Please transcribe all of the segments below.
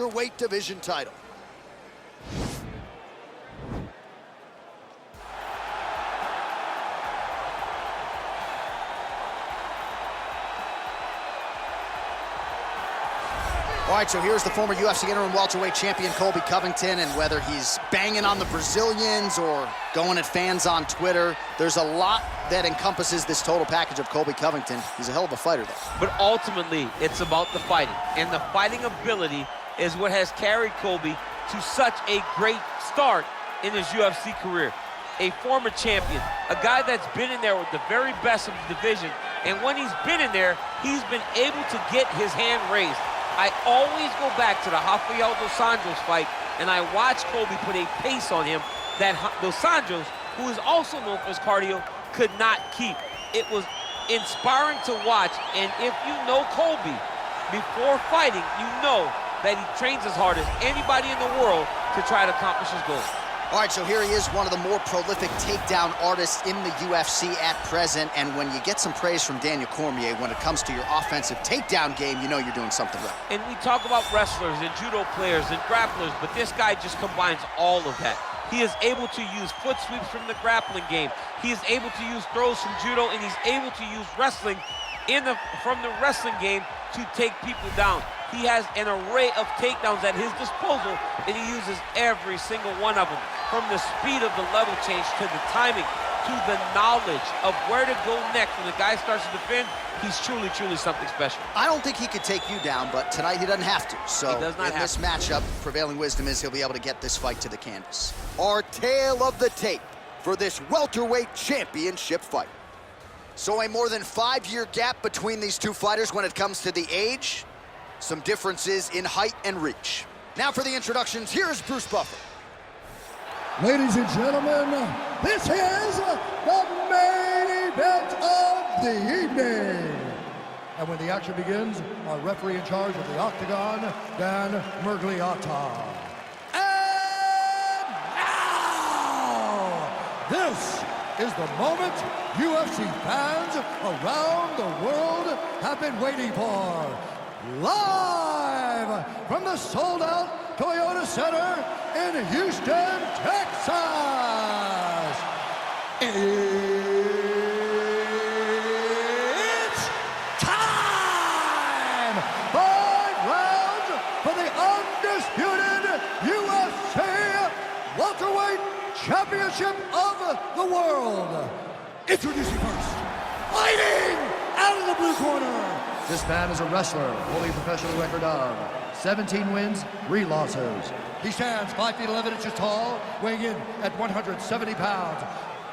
welterweight division title. All right, so here's the former UFC interim welterweight champion, Colby Covington, and whether he's banging on the Brazilians or going at fans on Twitter, there's a lot that encompasses this total package of Colby Covington. He's a hell of a fighter, though. But ultimately, it's about the fighting, and the fighting ability is what has carried Colby to such a great start in his UFC career. A former champion, a guy that's been in there with the very best of the division, and when he's been in there, he's been able to get his hand raised. I always go back to the Rafael dos Anjos fight, and I watched Colby put a pace on him that dos Anjos, who is also known for his cardio, could not keep. It was inspiring to watch, and if you know Colby before fighting, you know that he trains as hard as anybody in the world to try to accomplish his goals. All right, so here he is, one of the more prolific takedown artists in the UFC at present. And when you get some praise from Daniel Cormier when it comes to your offensive takedown game, you know you're doing something right. And we talk about wrestlers and judo players and grapplers, but this guy just combines all of that. He is able to use foot sweeps from the grappling game. He is able to use throws from judo, and he's able to use wrestling from the wrestling game to take people down. He has an array of takedowns at his disposal, and he uses every single one of them. From the speed of the level change to the timing to the knowledge of where to go next when the guy starts to defend, he's truly, truly something special. I don't think he could take you down, but tonight he doesn't have to. So he does not in this matchup, prevailing wisdom is he'll be able to get this fight to the canvas. Our tale of the tape for this welterweight championship fight. So a more than 5-year gap between these two fighters when it comes to the age. Some differences in height and reach. Now for the introductions, here's Bruce Buffer. Ladies and gentlemen, this is the main event of the evening. And when the action begins, our referee in charge of the Octagon, Dan Murgliata. And now, this is the moment UFC fans around the world have been waiting for. Live from the sold-out Toyota Center in Houston, Texas. It's time! 5 rounds for the undisputed UFC welterweight championship of the world. Introducing first, fighting out of the blue corner. This man is a wrestler, holding a professional record of 17 wins, 3 losses. He stands 5 feet 11 inches tall, weighing in at 170 pounds.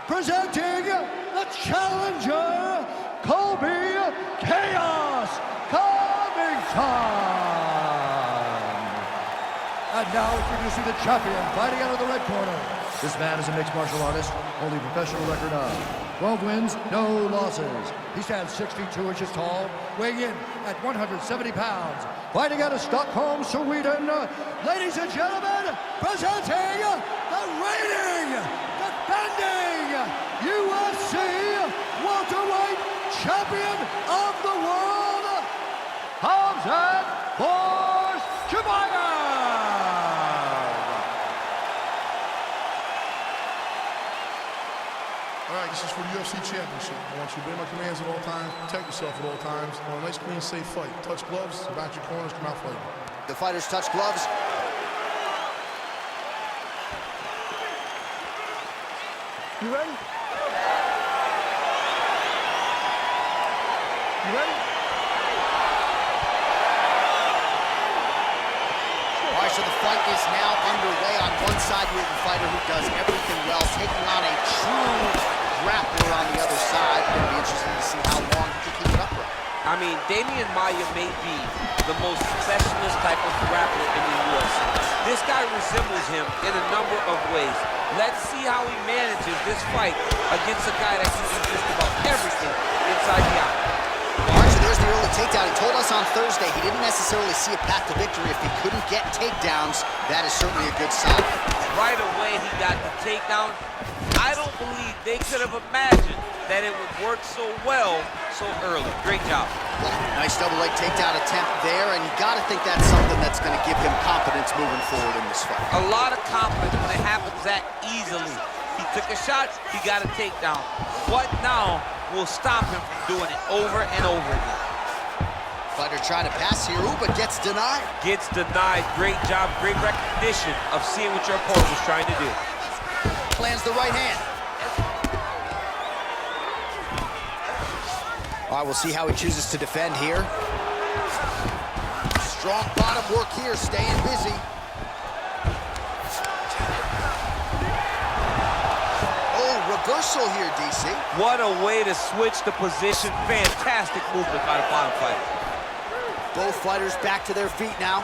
Presenting the challenger, Colby Chaos Covington. And now introducing the champion, fighting out of the red corner. This man is a mixed martial artist, holding a professional record of 12 wins, no losses. He stands 6 feet 2 inches tall, weighing in at 170 pounds. Fighting out of Stockholm, Sweden, ladies and gentlemen, presenting the reigning, defending UFC welterweight champion of the world, Khamzat Chimaev. All right, this is for the UFC Championship. I want you to obey my commands at all times, protect yourself at all times. I want a nice, clean, safe fight. Touch gloves, back your corners, come out fighting. The fighters touch gloves. You ready? You ready? All right, so the fight is now underway. On one side, we have a fighter who does everything well, taking on a true grappler on the other side. It's going to be interesting to see how long he can keep it upright. I mean, Damian Maia may be the most specialist type of grappler in the UFC. This guy resembles him in a number of ways. Let's see how he manages this fight against a guy that can do just about everything inside the octagon. All right, so there's the early takedown. He told us on Thursday he didn't necessarily see a path to victory if he couldn't get takedowns. That is certainly a good sign. Right away, he got the takedown. I don't believe they could have imagined that it would work so well so early. Great job. Nice double leg takedown attempt there, and you got to think that's something that's going to give him confidence moving forward in this fight. A lot of confidence when it happens that easily. He took a shot, he got a takedown. What now will stop him from doing it over and over again? Fighter trying to pass here, ooh, but gets denied. Gets denied. Great job, great recognition of seeing what your opponent was trying to do. Lands the right hand. All right, we'll see how he chooses to defend here. Strong bottom work here, staying busy. Reversal here, DC. What a way to switch the position. Fantastic movement by the bottom fighter. Both fighters back to their feet now.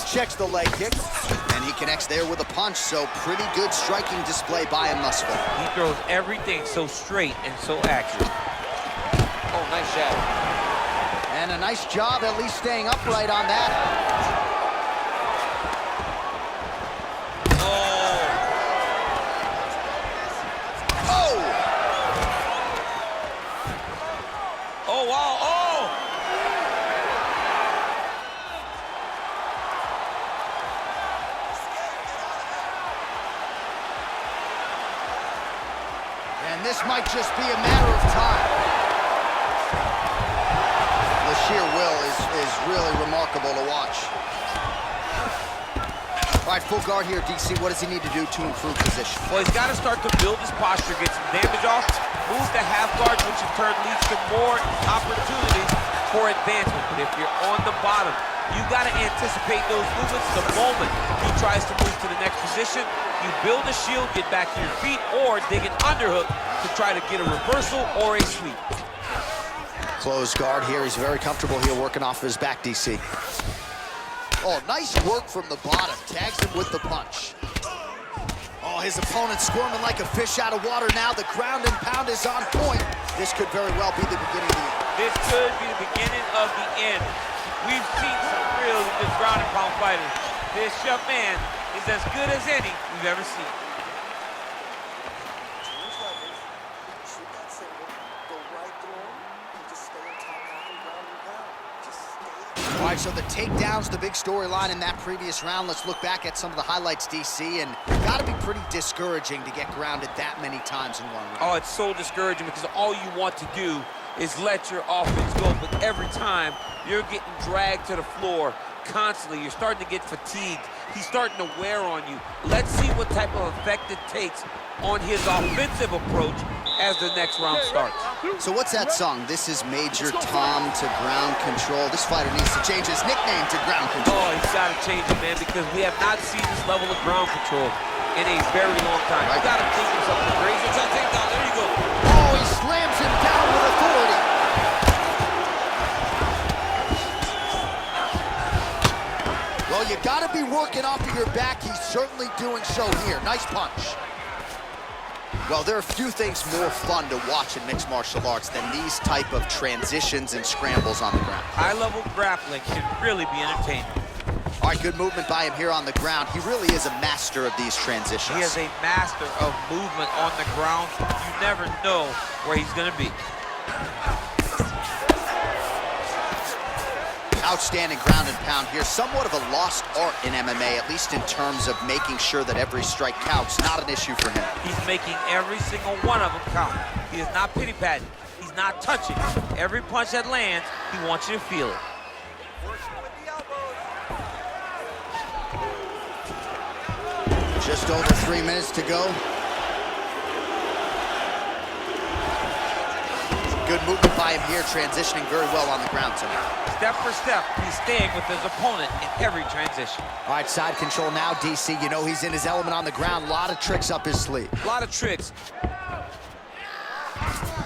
Checks the leg kick, and he connects there with a punch, so pretty good striking display by him thus far. He throws everything so straight and so accurate. Oh, nice shot. And a nice job at least staying upright on that. Oh, wow, oh! And this might just be a matter of time. The sheer will is really remarkable to watch. All right, full guard here, DC. What does he need to do to improve position? Well, he's got to start to build his posture, get some damage off, move to half guard, which in turn leads to more opportunities for advancement. But if you're on the bottom, you got to anticipate those movements the moment he tries to move to the next position. You build a shield, get back to your feet, or dig an underhook to try to get a reversal or a sweep. Closed guard here. He's very comfortable here working off his back, DC. Oh, nice work from the bottom. Tags him with the punch. Oh, his opponent squirming like a fish out of water now. The ground and pound is on point. This could very well be the beginning of the end. This could be the beginning of the end. We've seen some really good ground and pound fighters. This young man is as good as any we've ever seen. All right, so the takedown's the big storyline in that previous round. Let's look back at some of the highlights, DC, and gotta be pretty discouraging to get grounded that many times in one round. Oh, it's so discouraging because all you want to do is let your offense go, but every time you're getting dragged to the floor constantly, you're starting to get fatigued. He's starting to wear on you. Let's see what type of effect it takes on his offensive approach as the next round starts. So what's that song? This is Major Tom to Ground Control. This fighter needs to change his nickname to Ground Control. Oh, he's got to change it, man, because we have not seen this level of ground control in a very long time. You got to think of something crazy. It's that takedown. There you go. Oh, he slams him down with authority. Well, you got to be working off of your back. He's certainly doing so here. Nice punch. Well, there are few things more fun to watch in mixed martial arts than these type of transitions and scrambles on the ground. High-level grappling can really be entertaining. All right, good movement by him here on the ground. He really is a master of these transitions. He is a master of movement on the ground. You never know where he's going to be. Outstanding ground and pound here. Somewhat of a lost art in MMA, at least in terms of making sure that every strike counts. Not an issue for him. He's making every single one of them count. He is not pity-patting. He's not touching. Every punch that lands, he wants you to feel it. Just over 3 minutes to go. Good movement by him here, transitioning very well on the ground tonight. Step for step, he's staying with his opponent in every transition. All right, side control now, DC. You know he's in his element on the ground. A lot of tricks up his sleeve. A lot of tricks.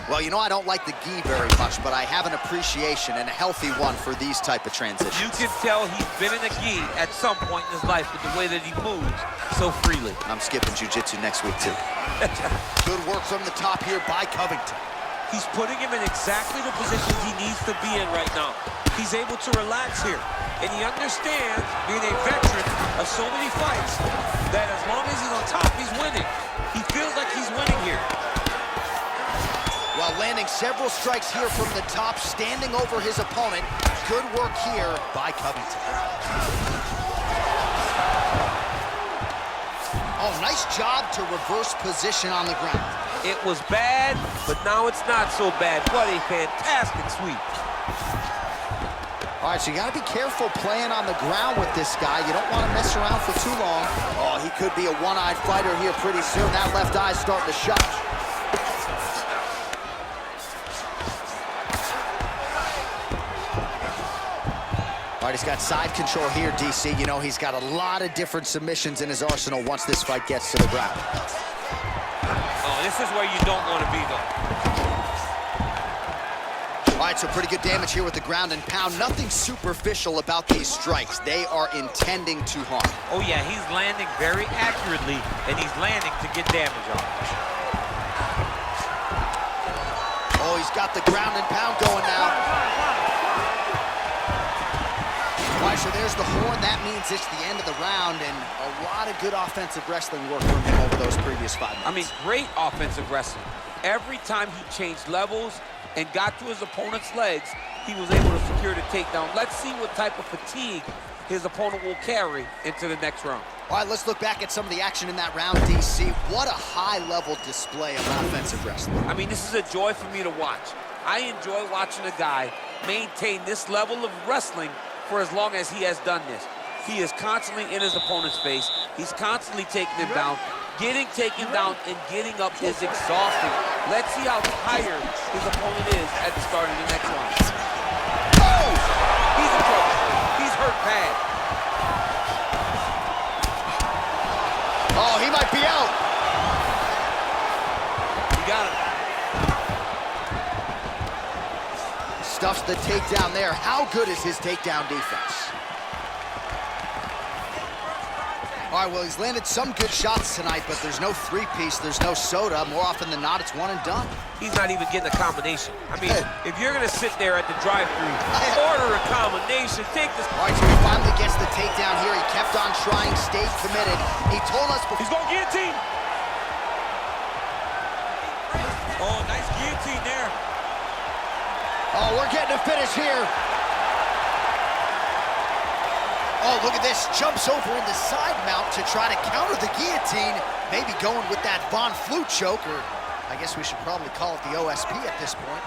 Well, you know I don't like the gi very much, but I have an appreciation and a healthy one for these type of transitions. You can tell he's been in a gi at some point in his life with the way that he moves so freely. I'm skipping jiu-jitsu next week, too. Good work from the top here by Covington. He's putting him in exactly the positions he needs to be in right now. He's able to relax here. And he understands, being a veteran of so many fights, that as long as he's on top, he's winning. He feels like he's winning here. Well, Well, landing several strikes here from the top, standing over his opponent. Good work here by Covington. Oh, nice job to reverse position on the ground. It was bad, but now it's not so bad. What a fantastic sweep. All right, so you got to be careful playing on the ground with this guy. You don't want to mess around for too long. Oh, he could be a one-eyed fighter here pretty soon. That left eye's starting to shut. All right, he's got side control here, DC. You know, he's got a lot of different submissions in his arsenal once this fight gets to the ground. Oh, this is where you don't want to be, though. All right, so pretty good damage here with the ground and pound. Nothing superficial about these strikes. They are intending to harm. Oh, yeah, he's landing very accurately, and he's landing to get damage on. Oh, he's got the ground and pound going now. All right, so there's the horn. That means it's the end of the round, and a lot of good offensive wrestling work from him over those previous 5 minutes. I mean, great offensive wrestling. Every time he changed levels and got to his opponent's legs, he was able to secure the takedown. Let's see what type of fatigue his opponent will carry into the next round. All right, let's look back at some of the action in that round, DC. What a high-level display of offensive wrestling. I mean, this is a joy for me to watch. I enjoy watching a guy maintain this level of wrestling for as long as he has done this. He is constantly in his opponent's face. He's constantly taking him down. Getting taken down and getting up is exhausting. Let's see how tired his opponent is at the start of the next round. Oh! He's in trouble. He's hurt bad. Oh, he might be out. He got him. Stuffs the takedown there. How good is his takedown defense? All right, well, he's landed some good shots tonight, but there's no three-piece, there's no soda. More often than not, it's one and done. He's not even getting a combination. I mean, if you're gonna sit there at the drive-thru, order a combination, take this. All right, so he finally gets the takedown here. He kept on trying, stayed committed. He told us before. He's going guillotine. Oh, nice guillotine there. Oh, we're getting a finish here. Oh, look at this. Jumps over in the side mount to try to counter the guillotine. Maybe going with that Von Flue choke, or I guess we should probably call it the OSP at this point.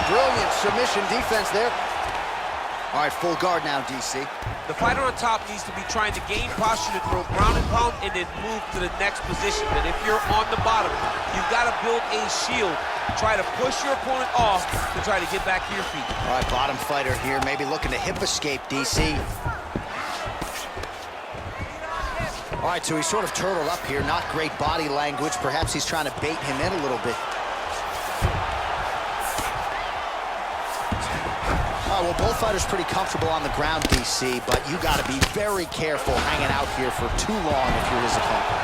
Brilliant submission defense there. All right, full guard now, DC. The fighter on top needs to be trying to gain posture to throw ground and pound and then move to the next position. But if you're on the bottom, you've got to build a shield. Try to push your opponent off to try to get back to your feet. All right, bottom fighter here, maybe looking to hip escape, DC. All right, so he's sort of turtled up here. Not great body language. Perhaps he's trying to bait him in a little bit. Well, both fighters pretty comfortable on the ground, DC, but you got to be very careful hanging out here for too long if you're his opponent.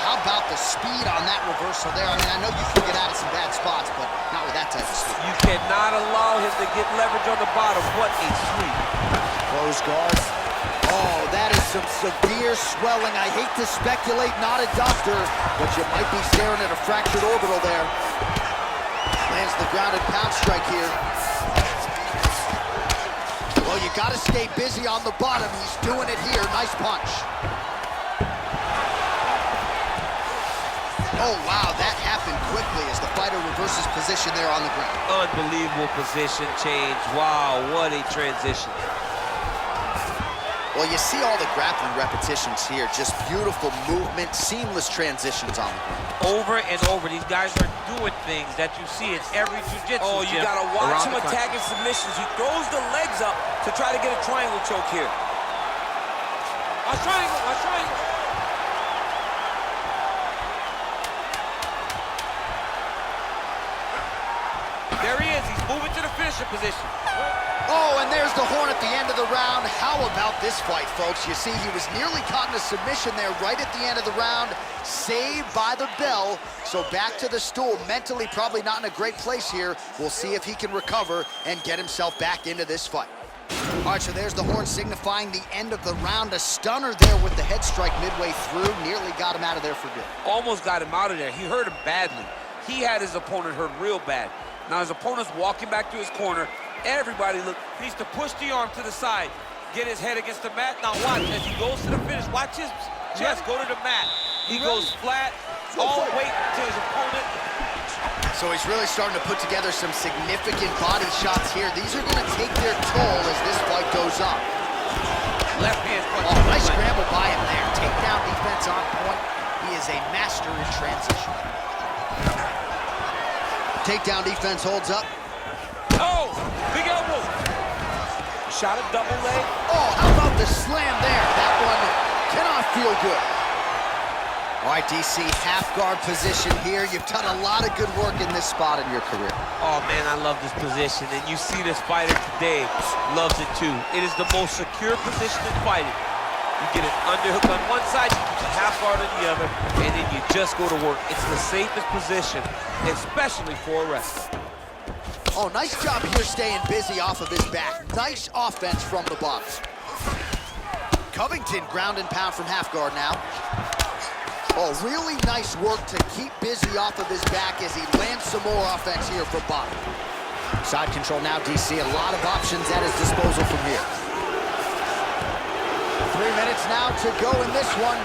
How about the speed on that reversal there? I mean, I know you can get out of some bad spots, but not with that type of speed. You cannot allow him to get leverage on the bottom. What a sweep. Close guard. Oh, that is some severe swelling. I hate to speculate, not a doctor, but you might be staring at a fractured orbital there. Lands the grounded pound strike here. Well, you got to stay busy on the bottom. He's doing it here. Nice punch. Oh, wow, that happened quickly as the fighter reverses position there on the ground. Unbelievable position change. Wow, what a transition. Well, you see all the grappling repetitions here. Just beautiful movement, seamless transitions on the ground. Over and over, these guys are doing things that you see in every jiu-jitsu. Oh, you gotta watch him attacking submissions. He throws the legs up to try to get a triangle choke here. A triangle, a triangle. There he is, he's moving to the finisher position. Oh, and there's the horn at the end of the round. How about this fight, folks? You see, he was nearly caught in a submission there right at the end of the round. Saved by the bell. So back to the stool. Mentally probably not in a great place here. We'll see if he can recover and get himself back into this fight. All right, so there's the horn signifying the end of the round. A stunner there with the head strike midway through. Nearly got him out of there for good. Almost got him out of there. He hurt him badly. He had his opponent hurt real bad. Now his opponent's walking back to his corner. Everybody needs to push the arm to the side. Get his head against the mat. Now watch, as he goes to the finish, watch his chest go to the mat. He goes flat, all weight to his opponent. So he's really starting to put together some significant body shots here. These are going to take their toll as this fight goes on. Left hand punch. Oh, nice scramble by him there. Takedown defense on point. He is a master in transition. Takedown defense holds up. Oh, big elbow. Shot a double leg. Oh, how about the slam there? That one cannot feel good. All right, DC, half guard position here. You've done a lot of good work in this spot in your career. Oh, man, I love this position. And you see this fighter today loves it, too. It is the most secure position in fighting. You get an underhook on one side, you put a half guard on the other, and then you just go to work. It's the safest position, especially for a wrestler. Oh, nice job here staying busy off of his back. Nice offense from the bottom. Covington ground and pound from half guard now. Oh, really nice work to keep busy off of his back as he lands some more offense here from bottom. Side control now, DC. A lot of options at his disposal from here. 3 minutes now to go in this one.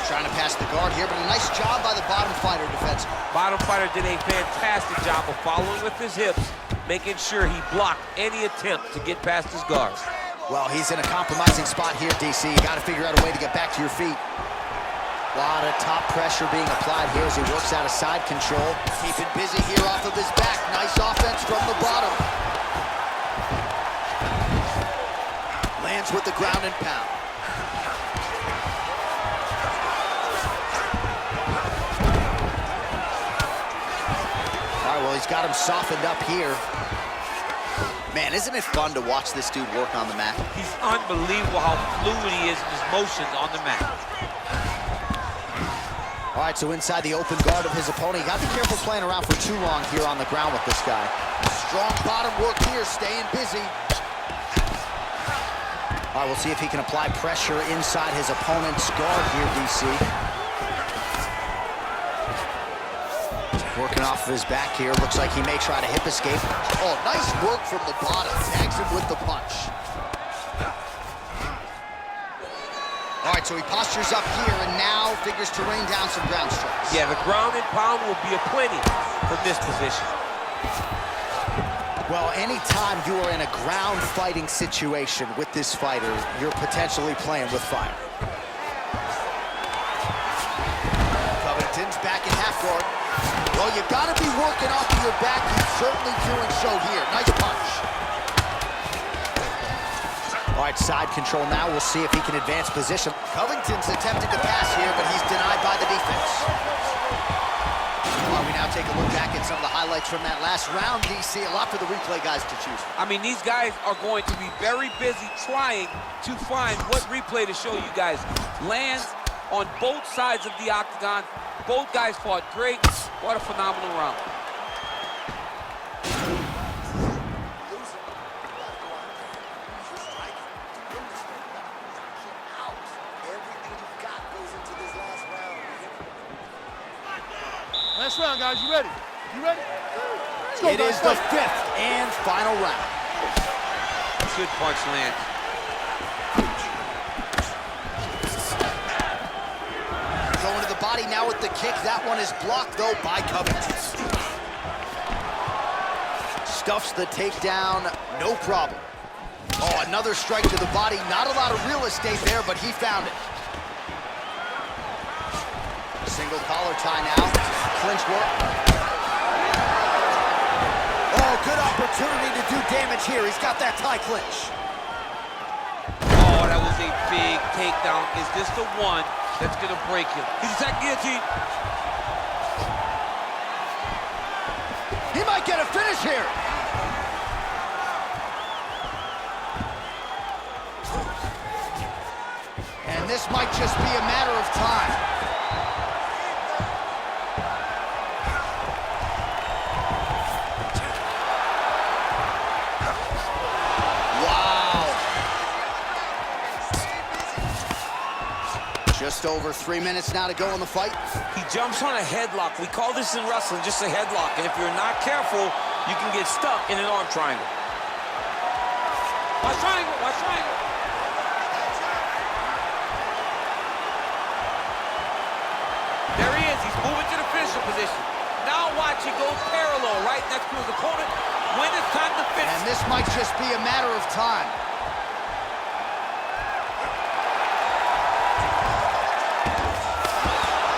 Trying to pass the guard here, but a nice job by the bottom fighter defense. Bottom fighter did a fantastic job of following with his hips, making sure he blocked any attempt to get past his guards. Well, he's in a compromising spot here, DC. You got to figure out a way to get back to your feet. A lot of top pressure being applied here as he works out of side control. Keeping busy here off of his back. Nice offense from the bottom. Lands with the ground and pound. All right, well, he's got him softened up here. Man, isn't it fun to watch this dude work on the mat? He's unbelievable how fluid he is in his motions on the mat. All right, so inside the open guard of his opponent. You got to be careful playing around for too long here on the ground with this guy. Strong bottom work here, staying busy. All right, we'll see if he can apply pressure inside his opponent's guard here, DC. Working off of his back here. Looks like he may try to hip escape. Oh, nice work from the bottom. Tags him with the punch. All right, so he postures up here and now figures to rain down some ground strikes. Yeah, the ground and pound will be aplenty from this position. Well, anytime you are in a ground fighting situation with this fighter, you're potentially playing with fire. Covington's back in half guard. Well, you got to be working off of your back. He's certainly doing so here. Nice punch. All right, side control now. We'll see if he can advance position. Covington's attempted to pass here, but he's denied by the defense. Well, we now take a look back at some of the highlights from that last round, DC. A lot for the replay guys to choose from. I mean, these guys are going to be very busy trying to find what replay to show you guys. Lands on both sides of the octagon. Both guys fought great. What a phenomenal round. Last round, guys. You ready? You ready? Let's go, It is the fifth and final round. Good punch land. Going to the body now with the kick. That one is blocked, though, by Covington. Stuffs the takedown, no problem. Oh, another strike to the body. Not a lot of real estate there, but he found it. Single collar tie now. Clinch work. Oh, good opportunity to do damage here. He's got that tie clinch. Oh, that was a big takedown. Is this the one that's gonna break him? He's attacking guillotine. He might get a finish here. And this might just be a matter of time. Just over 3 minutes now to go in the fight. He jumps on a headlock. We call this in wrestling just a headlock. And if you're not careful, you can get stuck in an arm triangle. Watch triangle, watch triangle. There he is. He's moving to the finisher position. Now watch, he goes parallel right next to his opponent when it's time to finish. And this might just be a matter of time.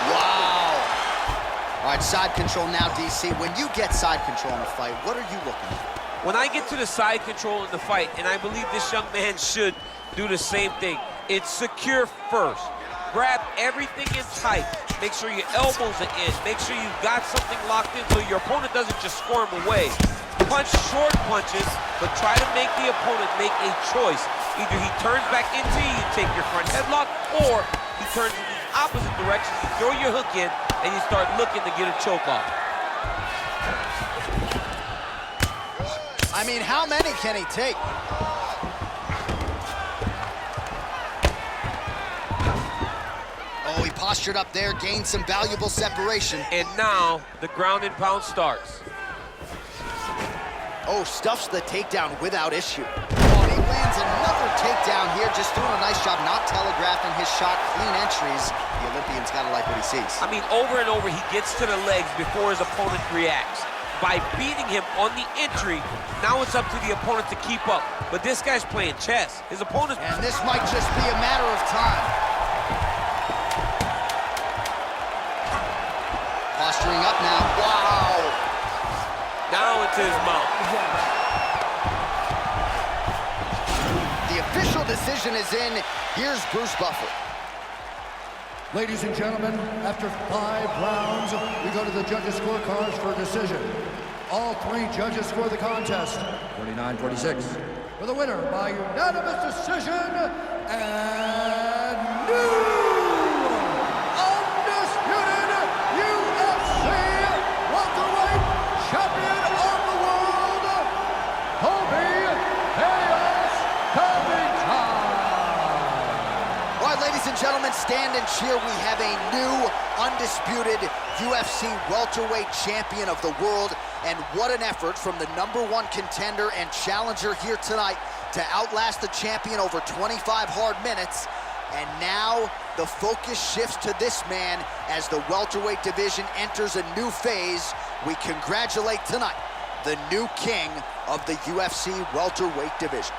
Wow. All right, side control now, DC. When you get side control in a fight, what are you looking at? When I get to the side control in the fight, and I believe this young man should do the same thing, it's secure first. Grab everything in tight. Make sure your elbows are in. Make sure you've got something locked in so your opponent doesn't just squirm away. Punch short punches, but try to make the opponent make a choice. Either he turns back into you take your front headlock, or he turns in the opposite direction, you throw your hook in, and you start looking to get a choke off. I mean, how many can he take? Oh, he postured up there, gained some valuable separation. And now, the ground and pound starts. Oh, stuffs the takedown without issue. Oh, and he lands another takedown here, just doing a nice job not telegraphing his shot, clean entries. The Olympian's gotta like what he sees. I mean, over and over, he gets to the legs before his opponent reacts. By beating him on the entry, now it's up to the opponent to keep up. But this guy's playing chess. His opponent's... And this might just be a matter of time. Posturing up now. Wow! Now into his mouth. The official decision is in. Here's Bruce Buffer. Ladies and gentlemen, after 5 rounds, we go to the judges' scorecards for a decision. All 3 judges score the contest 49-46. For the winner by unanimous decision, and new undisputed UFC welterweight champion of the world, Colby Covington. All right, ladies and gentlemen, stand and cheer. We have a new undisputed UFC welterweight champion of the world. And what an effort from the #1 contender and challenger here tonight to outlast the champion over 25 hard minutes. And now the focus shifts to this man as the welterweight division enters a new phase. We congratulate tonight the new king of the UFC welterweight division.